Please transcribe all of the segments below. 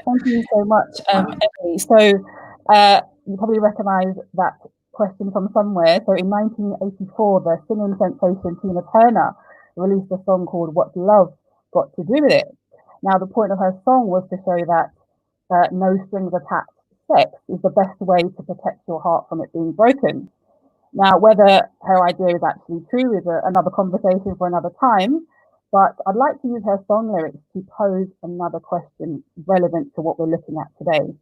Thank you so much, Emily. So you probably recognise that question from somewhere. So in 1984, the singing sensation Tina Turner released a song called "What's Love Got to Do with It." Now, the point of her song was to show that no strings attached sex is the best way to protect your heart from it being broken. Now, whether her idea is actually true is another conversation for another time, but I'd like to use her song lyrics to pose another question relevant to what we're looking at today.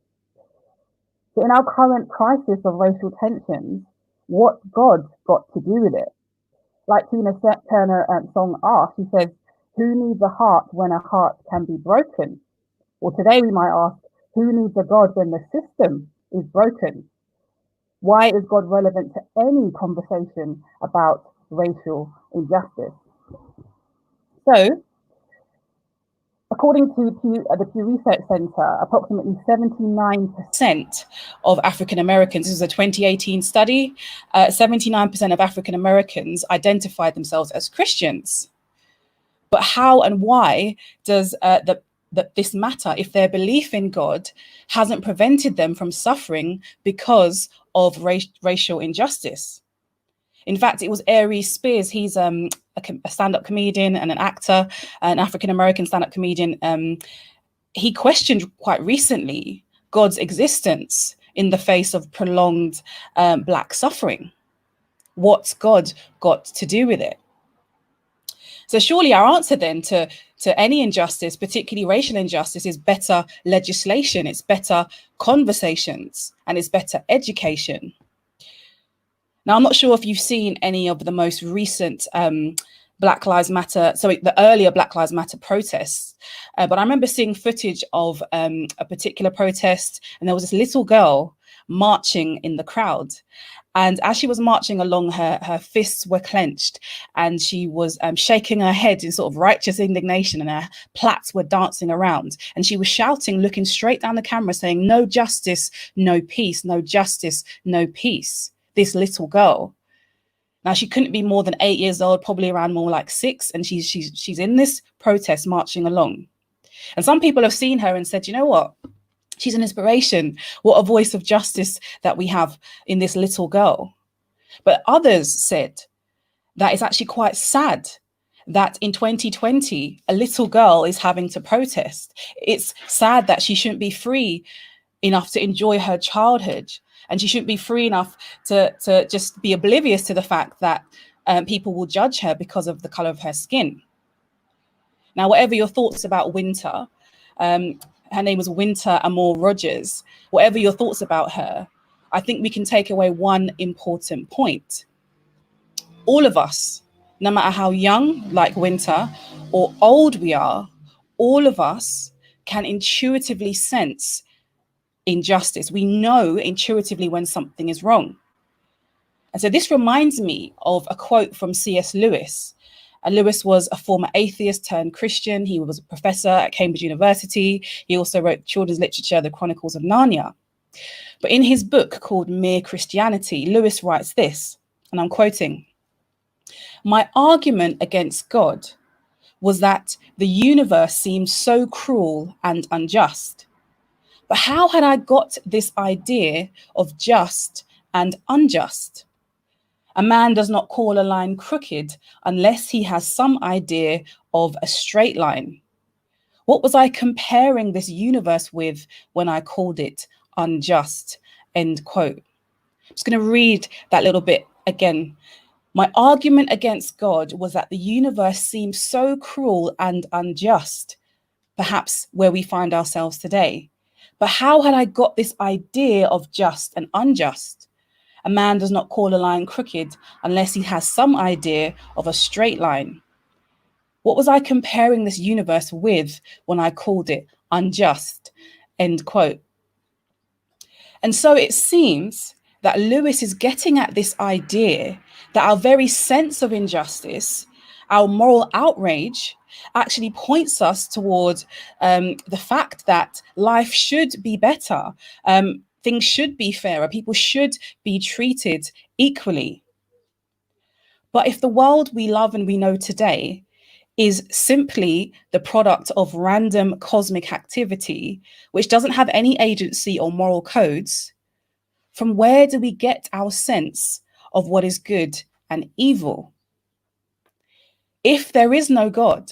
So in our current crisis of racial tensions, what's God got to do with it? Like Tina Turner song asks, she says, who needs a heart when a heart can be broken? Or today we might ask, who needs a God when the system is broken? Why is God relevant to any conversation about racial injustice? So, according to the Pew Research Center, approximately 79% of African Americans, this is a 2018 study, 79% of African Americans identified themselves as Christians. But how and why does this matter if their belief in God hasn't prevented them from suffering because of racial injustice? In fact, it was Aries Spears. He's a stand-up comedian and an actor, an African-American stand-up comedian. He questioned quite recently God's existence in the face of prolonged Black suffering. What's God got to do with it? So surely our answer then to any injustice, particularly racial injustice, is better legislation, it's better conversations, and it's better education. Now, I'm not sure if you've seen any of the most recent Black Lives Matter, the earlier Black Lives Matter protests, but I remember seeing footage of a particular protest, and there was this little girl marching in the crowd. And as she was marching along, her fists were clenched, and she was shaking her head in sort of righteous indignation, and her plaits were dancing around. And she was shouting, looking straight down the camera, saying, "No justice, no peace, no justice, no peace." This little girl. Now, she couldn't be more than 8 years old, probably around more like 6, and she's in this protest marching along. And some people have seen her and said, you know what? She's an inspiration. What a voice of justice that we have in this little girl. But others said that it's actually quite sad that in 2020, a little girl is having to protest. It's sad that she shouldn't be free enough to enjoy her childhood, and she shouldn't be free enough to just be oblivious to the fact that people will judge her because of the color of her skin. Now, whatever your thoughts about Winter, her name was Winter Amore Rogers. Whatever your thoughts about her, I think we can take away one important point. All of us, no matter how young, like Winter, or old we are, all of us can intuitively sense injustice. We know intuitively when something is wrong. And so this reminds me of a quote from C.S. Lewis. Lewis was a former atheist turned Christian. He was a professor at Cambridge University. He also wrote children's literature, The Chronicles of Narnia. But in his book called Mere Christianity, Lewis writes this, and I'm quoting, "My argument against God was that the universe seemed so cruel and unjust. But how had I got this idea of just and unjust? A man does not call a line crooked unless he has some idea of a straight line. What was I comparing this universe with when I called it unjust?" End quote. I'm just going to read that little bit again. My argument against God was that the universe seemed so cruel and unjust, perhaps where we find ourselves today. But how had I got this idea of just and unjust? A man does not call a line crooked unless he has some idea of a straight line. What was I comparing this universe with when I called it unjust? End quote. And so it seems that Lewis is getting at this idea that our very sense of injustice, our moral outrage, actually points us toward the fact that life should be better. Things should be fairer. People should be treated equally. But if the world we love and we know today is simply the product of random cosmic activity, which doesn't have any agency or moral codes, from where do we get our sense of what is good and evil? If there is no God,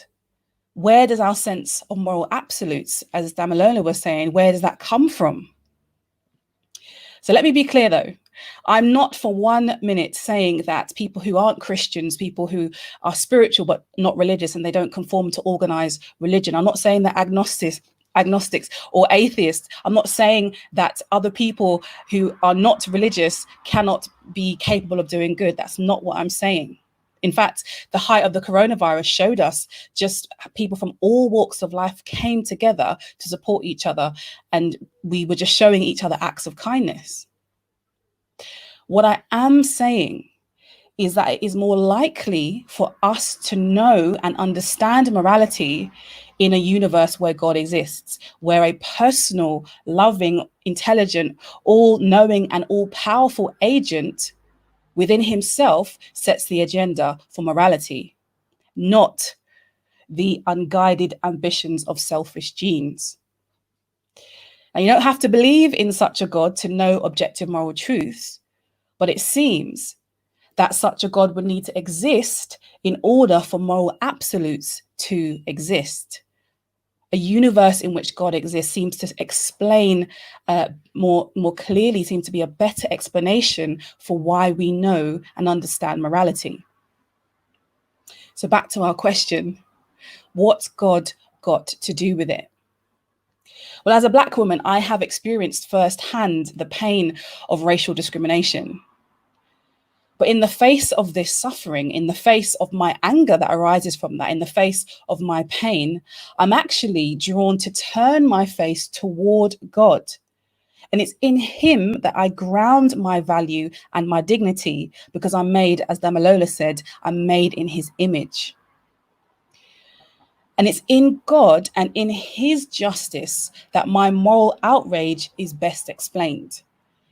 where does our sense of moral absolutes, as Damilola was saying, where does that come from? So let me be clear though, I'm not for 1 minute saying that people who aren't Christians, people who are spiritual but not religious and they don't conform to organized religion, I'm not saying that agnostics or atheists, I'm not saying that other people who are not religious cannot be capable of doing good. That's not what I'm saying. In fact, the height of the coronavirus showed us just people from all walks of life came together to support each other, and we were just showing each other acts of kindness. What I am saying is that it is more likely for us to know and understand morality in a universe where God exists, where a personal, loving, intelligent, all-knowing and all-powerful agent within himself sets the agenda for morality, not the unguided ambitions of selfish genes. And you don't have to believe in such a God to know objective moral truths, but it seems that such a God would need to exist in order for moral absolutes to exist. A universe in which God exists seems to explain more clearly, seems to be a better explanation for why we know and understand morality. So back to our question, what's God got to do with it? Well, as a Black woman, I have experienced firsthand the pain of racial discrimination. But in the face of this suffering, in the face of my anger that arises from that, in the face of my pain, I'm actually drawn to turn my face toward God. And it's in him that I ground my value and my dignity, because I'm made, as Damilola said, I'm made in his image. And it's in God and in his justice that my moral outrage is best explained.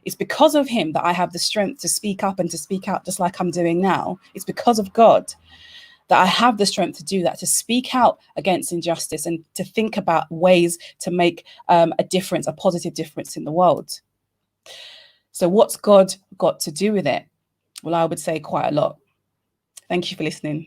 It's because of him that I have the strength to speak up and to speak out just like I'm doing now. It's because of God that I have the strength to do that, to speak out against injustice and to think about ways to make a difference, a positive difference in the world. So what's God got to do with it? Well, I would say quite a lot. Thank you for listening.